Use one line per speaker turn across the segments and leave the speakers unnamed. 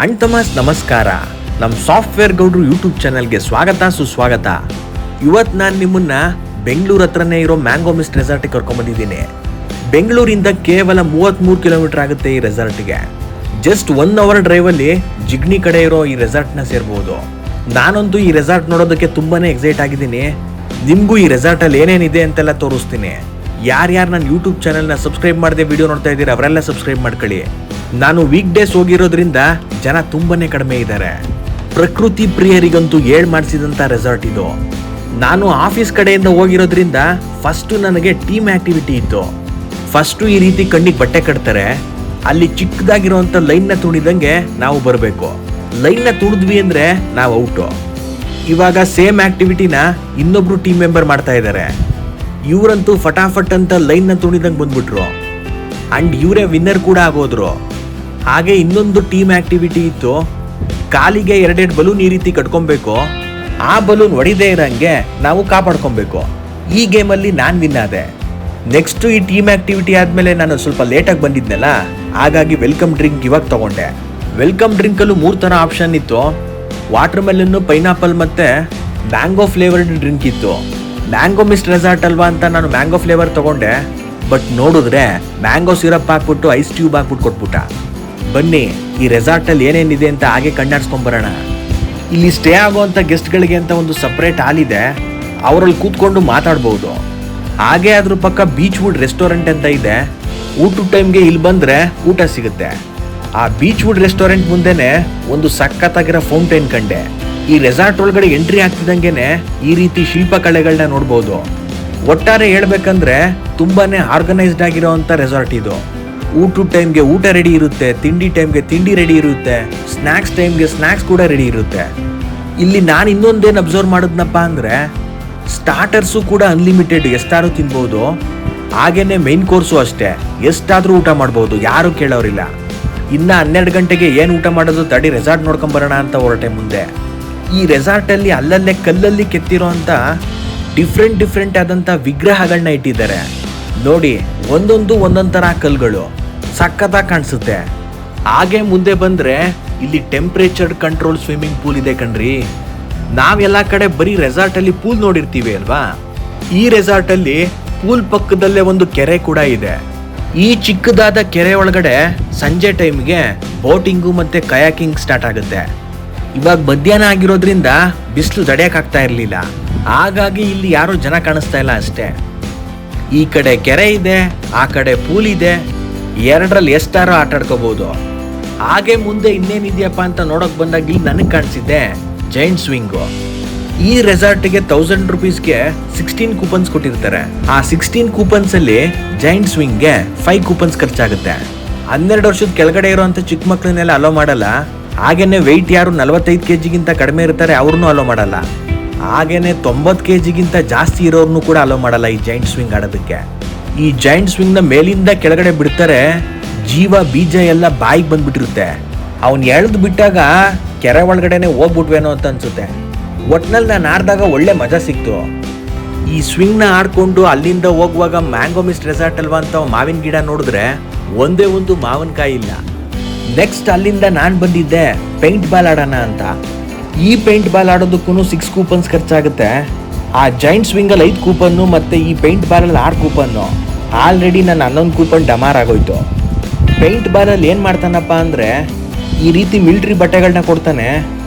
ಅಣ್ತಮಾಸ್ ನಮಸ್ಕಾರ. ನಮ್ಮ ಸಾಫ್ಟ್ವೇರ್ ಗೌಡ್ರು ಯೂಟ್ಯೂಬ್ ಚಾನಲ್ಗೆ ಸ್ವಾಗತ ಸುಸ್ವಾಗತ. ಇವತ್ತು ನಾನು ನಿಮ್ಮನ್ನ ಬೆಂಗಳೂರು ಹತ್ರನೇ ಇರೋ ಮ್ಯಾಂಗೋ ಮಿಸ್ಟ್ ರೆಸಾರ್ಟಿಗೆ ಕರ್ಕೊಂಡ್ಬಂದಿದ್ದೀನಿ. ಬೆಂಗಳೂರಿಂದ ಕೇವಲ 33 ಕಿಲೋಮೀಟರ್ ಆಗುತ್ತೆ ಈ ರೆಸಾರ್ಟ್ಗೆ. ಜಸ್ಟ್ 1 ಅವರ್ ಡ್ರೈವಲ್ಲಿ ಜಿಗ್ನಿ ಕಡೆ ಇರೋ ಈ ರೆಸಾರ್ಟ್ನ ಸೇರ್ಬೋದು. ನಾನಂತೂ ಈ ರೆಸಾರ್ಟ್ ನೋಡೋದಕ್ಕೆ ತುಂಬಾನೇ ಎಕ್ಸೈಟ್ ಆಗಿದ್ದೀನಿ. ನಿಮಗೂ ಈ ರೆಸಾರ್ಟಲ್ಲಿ ಏನೇನಿದೆ ಅಂತೆಲ್ಲ ತೋರಿಸ್ತೀನಿ. ಯಾರ್ಯಾರು ನನ್ನ ಯೂಟ್ಯೂಬ್ ಚಾನಲ್ನ ಸಬ್ಸ್ಕ್ರೈಬ್ ಮಾಡದೆ ವಿಡಿಯೋ ನೋಡ್ತಾ ಇದ್ದೀರಾ ಅವರೆಲ್ಲ ಸಬ್ಸ್ಕ್ರೈಬ್ ಮಾಡ್ಕೊಳ್ಳಿ. ನಾನು ವೀಕ್ ಡೇಸ್ ಹೋಗಿರೋದ್ರಿಂದ ಜನ ತುಂಬಾನೇ ಕಡಿಮೆ ಇದ್ದಾರೆ. ಪ್ರಕೃತಿ ಪ್ರಿಯರಿಗಂತೂ ಮಾಡಿಸಿದಂಥ ರೆಸಾರ್ಟ್ ಇದು. ನಾನು ಆಫೀಸ್ ಕಡೆಯಿಂದ ಹೋಗಿರೋದ್ರಿಂದ ಫಸ್ಟು ನನಗೆ ಟೀಮ್ ಆಕ್ಟಿವಿಟಿ ಇತ್ತು. ಫಸ್ಟು ಈ ರೀತಿ ಕಣ್ಣಿಗೆ ಬಟ್ಟೆ ಕಟ್ತಾರೆ. ಅಲ್ಲಿ ಚಿಕ್ಕದಾಗಿರೋಂಥ ಲೈನ್ನ ತುಣಿದಂಗೆ ನಾವು ಬರಬೇಕು. ಲೈನ್ನ ತುಳಿದ್ವಿ ಅಂದರೆ ನಾವು ಔಟು. ಇವಾಗ ಸೇಮ್ ಆಕ್ಟಿವಿಟಿನ ಇನ್ನೊಬ್ರು ಟೀಮ್ ಮೆಂಬರ್ ಮಾಡ್ತಾ ಇದ್ದಾರೆ. ಇವರಂತೂ ಫಟಾಫಟ್ ಅಂತ ಲೈನ್ನ ತುಣಿದಂಗೆ ಬಂದ್ಬಿಟ್ರು ಅಂಡ್ ಇವರೇ ವಿನ್ನರ್ ಕೂಡ ಆಗೋದ್ರು. ಹಾಗೆ ಇನ್ನೊಂದು ಟೀಮ್ ಆಕ್ಟಿವಿಟಿ ಇತ್ತು. ಕಾಲಿಗೆ 2 ಬಲೂನ್ ಈ ರೀತಿ ಕಟ್ಕೊಬೇಕು. ಆ ಬಲೂನ್ ಹೊಡಿದೇ ಇರೋಂಗೆ ನಾವು ಕಾಪಾಡ್ಕೊಬೇಕು. ಈ ಗೇಮಲ್ಲಿ ನಾನು ವಿನ್ ಆದೆ. ನೆಕ್ಸ್ಟ್ ಈ ಟೀಮ್ ಆಕ್ಟಿವಿಟಿ ಆದಮೇಲೆ ನಾನು ಸ್ವಲ್ಪ ಲೇಟಾಗಿ ಬಂದಿದ್ನಲ್ಲ, ಹಾಗಾಗಿ ವೆಲ್ಕಮ್ ಡ್ರಿಂಕ್ ಇವಾಗ ತಗೊಂಡೆ. ವೆಲ್ಕಮ್ ಡ್ರಿಂಕಲ್ಲೂ 3 ಥರ ಆಪ್ಷನ್ ಇತ್ತು. ವಾಟರ್ ಮೆಲನ್ನು, ಪೈನಾಪಲ್ ಮತ್ತು ಮ್ಯಾಂಗೋ ಫ್ಲೇವರ್ಡ್ ಡ್ರಿಂಕ್ ಇತ್ತು. ಮ್ಯಾಂಗೋ ಮಿಸ್ಟ್ ರೆಸಾರ್ಟ್ ಅಲ್ವಾ ಅಂತ ನಾನು ಮ್ಯಾಂಗೋ ಫ್ಲೇವರ್ ತಗೊಂಡೆ. ಬಟ್ ನೋಡಿದ್ರೆ ಮ್ಯಾಂಗೋ ಸಿರಪ್ ಹಾಕ್ಬಿಟ್ಟು ಐಸ್ ಟ್ಯೂಬ್ ಹಾಕ್ಬಿಟ್ಟು ಕೊಟ್ಬಿಟ್ಟ. ಬನ್ನಿ ಈ ರೆಸಾರ್ಟಲ್ಲಿ ಏನೇನಿದೆ ಅಂತ ಹಾಗೆ ಕಣ್ಣಾಡ್ಸ್ಕೊಂಬರೋಣ. ಇಲ್ಲಿ ಸ್ಟೇ ಆಗೋವಂಥ ಗೆಸ್ಟ್ಗಳಿಗೆ ಅಂತ ಒಂದು ಸಪ್ರೇಟ್ ಹಾಲ್ ಇದೆ. ಅವರಲ್ಲಿ ಕೂತ್ಕೊಂಡು ಮಾತಾಡ್ಬೋದು. ಹಾಗೆ ಅದ್ರ ಪಕ್ಕ ಬೀಚ್ ವುಡ್ ರೆಸ್ಟೋರೆಂಟ್ ಅಂತ ಇದೆ. ಊಟದ ಟೈಮ್ಗೆ ಇಲ್ಲಿ ಬಂದರೆ ಊಟ ಸಿಗುತ್ತೆ. ಆ ಬೀಚ್ ವುಡ್ ರೆಸ್ಟೋರೆಂಟ್ ಮುಂದೆನೆ ಒಂದು ಸಖತ್ತಾಗಿರೋ ಫೌಂಟೈನ್ ಕಂಡೆ. ಈ ರೆಸಾರ್ಟ್ ಒಳಗಡೆ ಎಂಟ್ರಿ ಆಗ್ತಿದ್ದಂಗೆನೆ ಈ ರೀತಿ ಶಿಲ್ಪಕಲೆಗಳನ್ನ ನೋಡ್ಬೋದು. ಒಟ್ಟಾರೆ ಹೇಳ್ಬೇಕಂದ್ರೆ ತುಂಬಾನೇ ಆರ್ಗನೈಸ್ಡ್ ಆಗಿರೋವಂಥ ರೆಸಾರ್ಟ್ ಇದು. ಊಟದ ಟೈಮ್ಗೆ ಊಟ ರೆಡಿ ಇರುತ್ತೆ, ತಿಂಡಿ ಟೈಮ್ಗೆ ತಿಂಡಿ ರೆಡಿ ಇರುತ್ತೆ, ಸ್ನ್ಯಾಕ್ಸ್ ಟೈಮ್ಗೆ ಸ್ನ್ಯಾಕ್ಸ್ ಕೂಡ ರೆಡಿ ಇರುತ್ತೆ. ಇಲ್ಲಿ ನಾನು ಇನ್ನೊಂದೇನು ಅಬ್ಸರ್ವ್ ಮಾಡಿದ್ನಪ್ಪ ಅಂದರೆ ಸ್ಟಾರ್ಟರ್ಸು ಕೂಡ ಅನ್ಲಿಮಿಟೆಡ್, ಎಷ್ಟಾದ್ರೂ ತಿನ್ಬೋದು. ಹಾಗೇನೆ ಮೈನ್ ಕೋರ್ಸು ಅಷ್ಟೇ, ಎಷ್ಟಾದರೂ ಊಟ ಮಾಡ್ಬೋದು, ಯಾರು ಕೇಳೋರಿಲ್ಲ. ಇನ್ನು 12 ಗಂಟೆಗೆ ಏನು ಊಟ ಮಾಡೋದು, ತಡಿ ರೆಸಾರ್ಟ್ ನೋಡ್ಕೊಂಬರೋಣ ಅಂತ ಹೊರಟೆ ಮುಂದೆ. ಈ ರೆಸಾರ್ಟಲ್ಲಿ ಅಲ್ಲಲ್ಲೇ ಕಲ್ಲಲ್ಲಿ ಕೆತ್ತಿರೋ ಅಂತ ಡಿಫ್ರೆಂಟ್ ಆದಂಥ ವಿಗ್ರಹಗಳನ್ನ ಇಟ್ಟಿದ್ದಾರೆ. ನೋಡಿ, ಒಂದೊಂದು ಥರ ಕಲ್ಲುಗಳು ಸಖತ್ತಾಗಿ ಕಾಣಿಸುತ್ತೆ. ಹಾಗೆ ಮುಂದೆ ಬಂದರೆ ಇಲ್ಲಿ ಟೆಂಪ್ರೇಚರ್ ಕಂಟ್ರೋಲ್ ಸ್ವಿಮ್ಮಿಂಗ್ ಪೂಲ್ ಇದೆ ಕಣ್ರಿ. ನಾವೆಲ್ಲ ಕಡೆ ಬರೀ ರೆಸಾರ್ಟಲ್ಲಿ ಪೂಲ್ ನೋಡಿರ್ತೀವಿ ಅಲ್ವಾ. ಈ ರೆಸಾರ್ಟಲ್ಲಿ ಪೂಲ್ ಪಕ್ಕದಲ್ಲೇ ಒಂದು ಕೆರೆ ಕೂಡ ಇದೆ. ಈ ಚಿಕ್ಕದಾದ ಕೆರೆ ಒಳಗಡೆ ಸಂಜೆ ಟೈಮ್ಗೆ ಬೋಟಿಂಗು ಮತ್ತು ಕಯಾಕಿಂಗ್ ಸ್ಟಾರ್ಟ್ ಆಗುತ್ತೆ. ಇವಾಗ ಮಧ್ಯಾಹ್ನ ಆಗಿರೋದ್ರಿಂದ ಬಿಸಿಲು ತಡೆಯೋಕ್ಕಾಗ್ತಾ ಇರಲಿಲ್ಲ. ಹಾಗಾಗಿ ಇಲ್ಲಿ ಯಾರೂ ಜನ ಕಾಣಿಸ್ತಾ ಇಲ್ಲ ಅಷ್ಟೇ. ಈ ಕಡೆ ಕೆರೆ ಇದೆ, ಆ ಕಡೆ ಪೂಲ್ ಇದೆ. ಎರಡರಲ್ಲಿ ಎಷ್ಟಾರು ಆಟ ಆಡ್ಕೋಬಹುದು. ಹಾಗೆ ಮುಂದೆ ಇನ್ನೇನಿದೆಯಪ್ಪ ಅಂತ ನೋಡೋಕೆ ಬಂದಾಗ ಇಲ್ಲಿ ನನಗೆ ಕಾಣಿಸಿದ್ದೆ ಜೈಂಟ್ ಸ್ವಿಂಗು. ಈ ರೆಸಾರ್ಟ್ಗೆ 1000 ರೂಪೀಸ್ಗೆ 16 ಕೂಪನ್ಸ್ ಕೊಟ್ಟಿರ್ತಾರೆ. ಆ 16 ಕೂಪನ್ಸಲ್ಲಿ ಜೈಂಟ್ ಸ್ವಿಂಗ್ಗೆ 5 ಕೂಪನ್ಸ್ ಖರ್ಚಾಗುತ್ತೆ. 12 ವರ್ಷದ ಕೆಳಗಡೆ ಇರೋಂಥ ಚಿಕ್ಕ ಮಕ್ಕಳನ್ನೆಲ್ಲ ಅಲೋ ಮಾಡಲ್ಲ. ಹಾಗೇನೆ ವೆಯ್ಟ್ ಯಾರು 45 kg ಕಡಿಮೆ ಇರ್ತಾರೆ ಅವ್ರನ್ನೂ ಅಲೋ ಮಾಡಲ್ಲ. ಹಾಗೇನೆ 90 kg ಜಾಸ್ತಿ ಇರೋರ್ನು ಕೂಡ ಅಲೋ ಮಾಡಲ್ಲ ಈ ಜೈಂಟ್ ಸ್ವಿಂಗ್ ಆಡೋದಕ್ಕೆ. ಈ ಜೈಂಟ್ ಸ್ವಿಂಗ್ನ ಮೇಲಿಂದ ಕೆಳಗಡೆ ಬಿಡ್ತಾರೆ. ಜೀವ ಬೀಜ ಎಲ್ಲ ಬಾಯಿಗೆ ಬಂದ್ಬಿಟ್ಟಿರುತ್ತೆ. ಅವ್ನು ಎಳ್ದು ಬಿಟ್ಟಾಗ ಕೆರೆ ಒಳಗಡೆನೆ ಹೋಗ್ಬಿಟ್ವೇನೋ ಅಂತ ಅನ್ಸುತ್ತೆ. ಒಟ್ನಲ್ಲಿ ನಾನು ಆಡಿದಾಗ ಒಳ್ಳೆ ಮಜಾ ಸಿಕ್ತು. ಈ ಸ್ವಿಂಗ್ನ ಆಡ್ಕೊಂಡು ಅಲ್ಲಿಂದ ಹೋಗುವಾಗ ಮ್ಯಾಂಗೋ ಮಿಸ್ಟ್ ರೆಸಾರ್ಟ್ ಅಲ್ವಾ ಅಂತ ಮಾವಿನ ಗಿಡ ನೋಡಿದ್ರೆ ಒಂದೇ ಒಂದು ಮಾವಿನಕಾಯಿ ಇಲ್ಲ. ನೆಕ್ಸ್ಟ್ ಅಲ್ಲಿಂದ ನಾನು ಬಂದಿದ್ದೆ ಪೇಂಟ್ ಬಾಲ್ ಆಡೋಣ ಅಂತ. ಈ ಪೇಂಟ್ ಬಾಲ್ ಆಡೋದಕ್ಕೂ 6 ಕೂಪನ್ಸ್ ಖರ್ಚಾಗುತ್ತೆ. ಆ ಜೈಂಟ್ ಸ್ವಿಂಗಲ್ಲಿ 5 ಕೂಪನ್ನು ಮತ್ತು ಈ ಪೇಂಟ್ ಬಾಲಲ್ಲಿ 6 ಕೂಪನ್ನು. ಆಲ್ರೆಡಿ ನಾನು 11 ಕೂಪನ್ ಡಮಾರ್ ಆಗೋಯ್ತು. ಪೇಂಟ್ ಬಾಲಲ್ಲಿ ಏನು ಮಾಡ್ತಾನಪ್ಪ ಅಂದರೆ ಈ ರೀತಿ ಮಿಲ್ಟ್ರಿ ಬಟ್ಟೆಗಳನ್ನ ಕೊಡ್ತಾನೆ.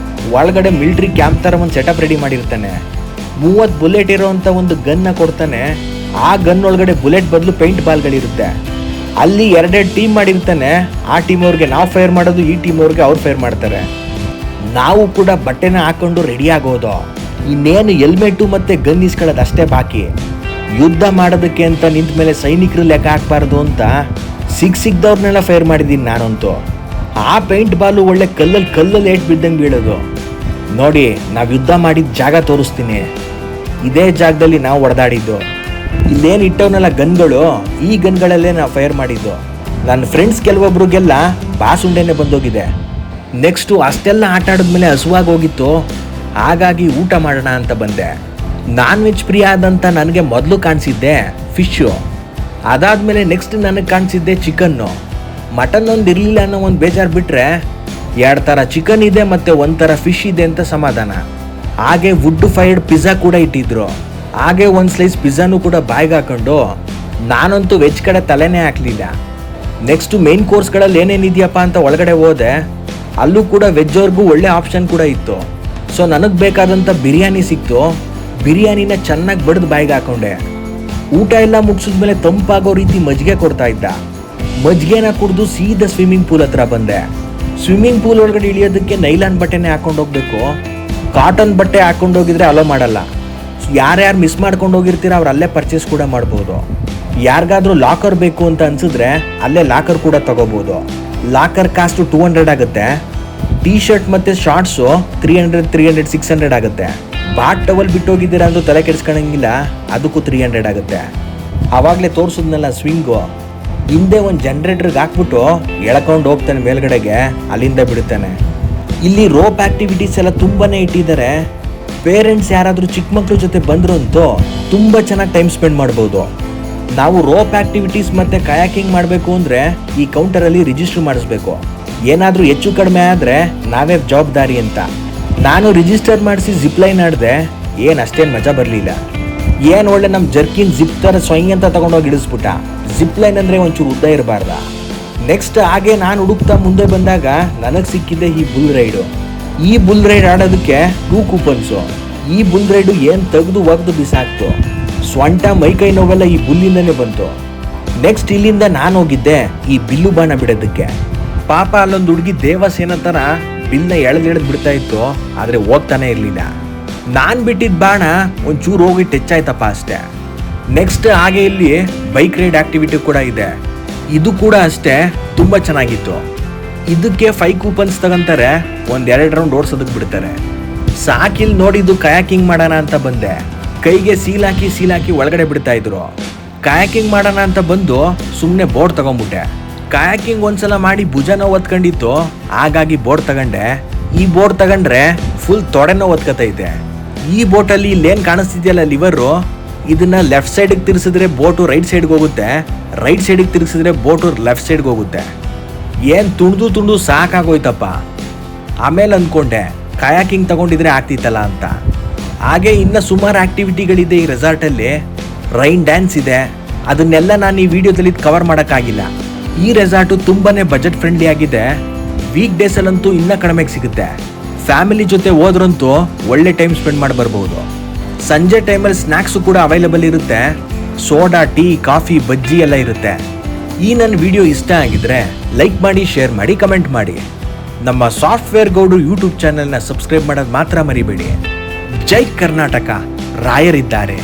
ಒಳಗಡೆ ಮಿಲ್ಟ್ರಿ ಕ್ಯಾಂಪ್ ಥರ ಒಂದು ಸೆಟಪ್ ರೆಡಿ ಮಾಡಿರ್ತಾನೆ. 30 ಬುಲೆಟ್ ಇರೋವಂಥ ಒಂದು ಗನ್ನ ಕೊಡ್ತಾನೆ. ಆ ಗನ್ ಒಳಗಡೆ ಬುಲೆಟ್ ಬದಲು ಪೇಂಟ್ ಬಾಲ್ಗಳಿರುತ್ತೆ. ಅಲ್ಲಿ 2 ಟೀಮ್ ಮಾಡಿರ್ತಾನೆ. ಆ ಟೀಮ್ ಅವ್ರಿಗೆ ನಾವು ಫೈರ್ ಮಾಡೋದು, ಈ ಟೀಮ್ ಅವ್ರಿಗೆ ಅವ್ರು ಫೈರ್ ಮಾಡ್ತಾರೆ. ನಾವು ಕೂಡ ಬಟ್ಟೆನ ಹಾಕೊಂಡು ರೆಡಿ ಆಗೋದು. ಇನ್ನೇನು ಹೆಲ್ಮೆಟ್ಟು ಮತ್ತು ಗನ್ ಇಸ್ಕೊಳ್ಳೋದು ಅಷ್ಟೇ ಬಾಕಿ. ಯುದ್ಧ ಮಾಡೋದಕ್ಕೆ ಅಂತ ನಿಂತ ಮೇಲೆ ಸೈನಿಕರು ಲೆಕ್ಕ ಹಾಕ್ಬಾರ್ದು ಅಂತ ಸಿಗ್ದವ್ರನ್ನೆಲ್ಲ ಫೈರ್ ಮಾಡಿದ್ದೀನಿ ನಾನಂತೂ. ಆ ಪೇಂಟ್ ಬಾಲು ಒಳ್ಳೆ ಕಲ್ಲಲ್ಲಿ ಏಟ್ ಬಿದ್ದಂಗೆ ಬೀಳೋದು. ನೋಡಿ, ನಾವು ಯುದ್ಧ ಮಾಡಿದ ಜಾಗ ತೋರಿಸ್ತೀನಿ. ಇದೇ ಜಾಗದಲ್ಲಿ ನಾವು ಹೊಡೆದಾಡಿದ್ದು. ಇಲ್ಲೇನು ಇಟ್ಟವನ್ನೆಲ್ಲ ಗನ್ಗಳು, ಈ ಗನ್ಗಳಲ್ಲೇ ನಾವು ಫೈರ್ ಮಾಡಿದ್ದು. ನನ್ನ ಫ್ರೆಂಡ್ಸ್ ಕೆಲವೊಬ್ರಿಗೆಲ್ಲ ಬಾಸುಂಡೆನೇ ಬಂದೋಗಿದೆ. ನೆಕ್ಸ್ಟು ಅಷ್ಟೆಲ್ಲ ಆಟ ಆಡಿದ್ಮೇಲೆ ಹಸುವಾಗಿ ಹೋಗಿತ್ತು. ಹಾಗಾಗಿ ಊಟ ಮಾಡೋಣ ಅಂತ ಬಂದೆ. ನಾನ್ ವೆಜ್ ಪ್ರಿಯ ಆದಂಥ ನನಗೆ ಮೊದಲು ಕಾಣಿಸಿದ್ದೆ ಫಿಶ್ಶು. ಅದಾದಮೇಲೆ ನೆಕ್ಸ್ಟ್ ನನಗೆ ಕಾಣಿಸಿದ್ದೆ ಚಿಕನ್ನು. ಮಟನ್ ಒಂದು ಇರಲಿಲ್ಲ ಅನ್ನೋ ಒಂದು ಬೇಜಾರು ಬಿಟ್ಟರೆ 2 ಥರ ಚಿಕನ್ ಇದೆ ಮತ್ತು 1 ಥರ ಫಿಶ್ ಇದೆ ಅಂತ ಸಮಾಧಾನ. ಹಾಗೆ ವುಡ್ ಫೈರ್ಡ್ ಪಿಜ್ಜಾ ಕೂಡ ಇಟ್ಟಿದ್ರು. ಹಾಗೆ 1 ಸ್ಲೈಸ್ ಪಿಜ್ಜಾನು ಕೂಡ ಬಾಯ್ಗೆ ಹಾಕೊಂಡು ನಾನಂತೂ ವೆಜ್ ಕಡೆ ತಲೆನೇ ಹಾಕಲಿಲ್ಲ. ನೆಕ್ಸ್ಟು ಮೇನ್ ಕೋರ್ಸ್ಗಳಲ್ಲಿ ಏನೇನಿದೆಯಪ್ಪ ಅಂತ ಒಳಗಡೆ ಹೋದೆ. ಅಲ್ಲೂ ಕೂಡ ವೆಜ್ ಅವ್ರಿಗೂ ಒಳ್ಳೆ ಆಪ್ಷನ್ ಕೂಡ ಇತ್ತು. ಸೊ ನನಗೆ ಬೇಕಾದಂಥ ಬಿರಿಯಾನಿ ಸಿಕ್ತು. ಬಿರಿಯಾನಿನ ಚೆನ್ನಾಗಿ ಬಡ್ದು ಬಾಯಿಗೆ ಹಾಕೊಂಡೆ. ಊಟ ಎಲ್ಲ ಮುಗಿಸಿದ್ಮೇಲೆ ತಂಪಾಗೋ ರೀತಿ ಮಜ್ಜಿಗೆ ಕೊಡ್ತಾ ಇದ್ದ. ಮಜ್ಜಿಗೆನ ಕುಡಿದು ಸೀದಾ ಸ್ವಿಮ್ಮಿಂಗ್ ಪೂಲ್ ಹತ್ರ ಬಂದೆ. ಸ್ವಿಮ್ಮಿಂಗ್ ಪೂಲ್ ಒಳಗಡೆ ಇಳಿಯೋದಕ್ಕೆ ನೈಲಾನ್ ಬಟ್ಟೆನೇ ಹಾಕೊಂಡು ಹೋಗ್ಬೇಕು. ಕಾಟನ್ ಬಟ್ಟೆ ಹಾಕೊಂಡು ಹೋಗಿದ್ರೆ ಅಲೋ ಮಾಡಲ್ಲ. ಯಾರ್ಯಾರು ಮಿಸ್ ಮಾಡ್ಕೊಂಡು ಹೋಗಿರ್ತೀರ ಅವ್ರು ಅಲ್ಲೇ ಪರ್ಚೇಸ್ ಕೂಡ ಮಾಡ್ಬೋದು. ಯಾರಿಗಾದ್ರೂ ಲಾಕರ್ ಬೇಕು ಅಂತ ಅನ್ಸಿದ್ರೆ ಅಲ್ಲೇ ಲಾಕರ್ ಕೂಡ ತಗೋಬೋದು. ಲಾಕರ್ ಕಾಸ್ಟು 200 ಆಗುತ್ತೆ. ಟೀ ಶರ್ಟ್ ಮತ್ತು ಶಾರ್ಟ್ಸು 300, 600 ಆಗುತ್ತೆ. ಬಾಟ್ ಟವಲ್ ಬಿಟ್ಟೋಗಿದ್ದೀರಾ ಅಂದ್ರೂ ತಲೆ ಕೆಡಿಸ್ಕೊಳಂಗಿಲ್ಲ, ಅದಕ್ಕೂ 300 ಆಗುತ್ತೆ. ಆವಾಗಲೇ ತೋರಿಸಿದ್ನಲ್ಲ ಸ್ವಿಂಗು, ಹಿಂದೆ ಒಂದು ಜನ್ರೇಟ್ರಿಗೆ ಹಾಕ್ಬಿಟ್ಟು ಎಳ್ಕೊಂಡು ಹೋಗ್ತಾನೆ ಮೇಲ್ಗಡೆಗೆ, ಅಲ್ಲಿಂದ ಬಿಡುತ್ತಾನೆ. ಇಲ್ಲಿ ರೋಪ್ ಆ್ಯಕ್ಟಿವಿಟೀಸ್ ಎಲ್ಲ ತುಂಬಾ ಇಟ್ಟಿದ್ದಾರೆ. ಪೇರೆಂಟ್ಸ್ ಯಾರಾದರೂ ಚಿಕ್ಕ ಮಕ್ಕಳ ಜೊತೆ ಬಂದರು ಅಂತೂ ತುಂಬ ಚೆನ್ನಾಗಿ ಟೈಮ್ ಸ್ಪೆಂಡ್ ಮಾಡ್ಬೋದು. ನಾವು ರೋಪ್ ಆ್ಯಕ್ಟಿವಿಟೀಸ್ ಮತ್ತು ಕಯಾಕಿಂಗ್ ಮಾಡಬೇಕು ಅಂದರೆ ಈ ಕೌಂಟರಲ್ಲಿ ರಿಜಿಸ್ಟರ್ ಮಾಡಿಸ್ಬೇಕು. ಏನಾದರೂ ಹೆಚ್ಚು ಕಡಿಮೆ ಆದರೆ ನಾವೇ ಜವಾಬ್ದಾರಿ ಅಂತ. ನಾನು ರಿಜಿಸ್ಟರ್ ಮಾಡಿಸಿ ಜಿಪ್ಲೈನ್ ಆಡಿದೆ. ಏನು ಅಷ್ಟೇನು ಮಜಾ ಬರಲಿಲ್ಲ. ಏನು ಒಳ್ಳೆ ನಮ್ಮ ಜರ್ಕಿನ್ ಜಿಪ್ ಥರ ಸ್ವಯಂ ಅಂತ ತೊಗೊಂಡೋಗಿ ಇಳಿಸ್ಬಿಟ್ಟ. ಜಿಪ್ಲೈನ್ ಅಂದರೆ ಒಂಚೂರು ಉದ್ದ ಇರಬಾರ್ದ. ನೆಕ್ಸ್ಟ್ ಹಾಗೆ ನಾನು ಹುಡುಕ್ತಾ ಮುಂದೆ ಬಂದಾಗ ನನಗೆ ಸಿಕ್ಕಿದ್ದೆ ಈ ಬುಲ್ ರೈಡು. ಈ ಬುಲ್ ರೈಡ್ ಆಡೋದಕ್ಕೆ 2 ಕೂಪನ್ಸು. ಈ ಬುಲ್ ರೈಡು ಏನು ತೆಗೆದು ಒಗ್ದು ಬಿಸಾಕ್ತು. ಸ್ವಂಟ ಮೈಕೈ ನೋವೆಲ್ಲ ಈ ಬುಲ್ಲಿಂದನೇ ಬಂತು. ನೆಕ್ಸ್ಟ್ ಇಲ್ಲಿಂದ ನಾನು ಹೋಗಿದ್ದೆ ಈ ಬಿಲ್ಲು ಬಾಣ ಬಿಡೋದಕ್ಕೆ. ಪಾಪ ಅಲ್ಲೊಂದು ಹುಡುಗಿ ದೇವಸೇನ ಥರ ಬಿಲ್ನ ಎಳೆದು ಬಿಡ್ತಾ ಇತ್ತು, ಆದರೆ ಹೋಗ್ತಾನೆ ಇರಲಿಲ್ಲ. ನಾನು ಬಿಟ್ಟಿದ್ದ ಬಾಣ ಒಂಚೂರು ಹೋಗಿ ಟಚ್ ಆಯ್ತಪ್ಪ ಅಷ್ಟೇ. ನೆಕ್ಸ್ಟ್ ಹಾಗೆ ಇಲ್ಲಿ ಬೈಕ್ ರೈಡ್ ಆಕ್ಟಿವಿಟಿ ಕೂಡ ಇದೆ. ಇದು ಕೂಡ ಅಷ್ಟೇ ತುಂಬ ಚೆನ್ನಾಗಿತ್ತು. ಇದಕ್ಕೆ 5 ಕೂಪನ್ಸ್ ತಗೊಂತಾರೆ, 1-2 ರೌಂಡ್ ಓಡಿಸೋದಕ್ಕೆ ಬಿಡ್ತಾರೆ. ಸಾಕಿಲ್ಲಿ ನೋಡಿದ್ದು ಕಯಾಕಿಂಗ್ ಮಾಡೋಣ ಅಂತ ಬಂದೆ. ಕೈಗೆ ಸೀಲ್ ಹಾಕಿ ಒಳಗಡೆ ಬಿಡ್ತಾ ಇದ್ರು. ಕಯಾಕಿಂಗ್ ಮಾಡೋಣ ಅಂತ ಬಂದು ಸುಮ್ಮನೆ ಬೋರ್ಡ್ ತಗೊಂಡ್ಬಿಟ್ಟೆ. ಕಯಾಕಿಂಗ್ ಒಂದ್ಸಲ ಮಾಡಿ ಭುಜ ನೋವು ಒತ್ಕೊಂಡಿತ್ತು, ಹಾಗಾಗಿ ಬೋರ್ಡ್ ತಗೊಂಡೆ. ಈ ಬೋರ್ಡ್ ತಗೊಂಡ್ರೆ ಫುಲ್ ತೊಡೆನೋ ಒತ್ಕತೈತೆ. ಈ ಬೋಟಲ್ಲಿ ಇಲ್ಲೇನು ಕಾಣಿಸ್ತಿದೆಯಲ್ಲ ಲಿವರು, ಇದನ್ನ ಲೆಫ್ಟ್ ಸೈಡಿಗೆ ತಿರ್ಸಿದ್ರೆ ಬೋಟು ರೈಟ್ ಸೈಡ್ಗೆ ಹೋಗುತ್ತೆ, ರೈಟ್ ಸೈಡಿಗೆ ತಿರ್ಸಿದ್ರೆ ಬೋಟು ಲೆಫ್ಟ್ ಸೈಡ್ಗೆ ಹೋಗುತ್ತೆ. ಏನು ತುಣಿದು ಸಾಕಾಗೋಯ್ತಪ್ಪ. ಆಮೇಲೆ ಅಂದ್ಕೊಂಡೆ ಕಯಾಕಿಂಗ್ ತಗೊಂಡಿದ್ರೆ ಆಗ್ತಿತ್ತಲ್ಲ ಅಂತ. ಹಾಗೆ ಇನ್ನು ಸುಮಾರು ಆ್ಯಕ್ಟಿವಿಟಿಗಳಿದೆ ಈ ರೆಸಾರ್ಟಲ್ಲಿ. ರೈನ್ ಡ್ಯಾನ್ಸ್ ಇದೆ, ಅದನ್ನೆಲ್ಲ ನಾನು ಈ ವಿಡಿಯೋದಲ್ಲಿ ಕವರ್ ಮಾಡೋಕ್ಕಾಗಿಲ್ಲ. ಈ ರೆಸಾರ್ಟು ತುಂಬಾ ಬಜೆಟ್ ಫ್ರೆಂಡ್ಲಿ ಆಗಿದೆ. ವೀಕ್ ಡೇಸಲ್ಲಂತೂ ಇನ್ನೂ ಕಡಿಮೆಗೆ ಸಿಗುತ್ತೆ. ಫ್ಯಾಮಿಲಿ ಜೊತೆ ಹೋದ್ರಂತೂ ಒಳ್ಳೆ ಟೈಮ್ ಸ್ಪೆಂಡ್ ಮಾಡಿ ಬರ್ಬೋದು. ಸಂಜೆ ಟೈಮಲ್ಲಿ ಸ್ನ್ಯಾಕ್ಸು ಕೂಡ ಅವೈಲೇಬಲ್ ಇರುತ್ತೆ. ಸೋಡಾ, ಟೀ, ಕಾಫಿ, ಬಜ್ಜಿ ಎಲ್ಲ ಇರುತ್ತೆ. ಈ ನನ್ನ ವಿಡಿಯೋ ಇಷ್ಟ ಆಗಿದ್ರೆ ಲೈಕ್ ಮಾಡಿ, ಶೇರ್ ಮಾಡಿ, ಕಮೆಂಟ್ ಮಾಡಿ. ನಮ್ಮ ಸಾಫ್ಟ್ವೇರ್ ಗೌಡ್ರು ಯೂಟ್ಯೂಬ್ ಚಾನೆಲ್ನ ಸಬ್ಸ್ಕ್ರೈಬ್ ಮಾಡೋದು ಮಾತ್ರ ಮರಿಬೇಡಿ. ಜೈ ಕರ್ನಾಟಕ, ರಾಯರಿದ್ದಾರೆ.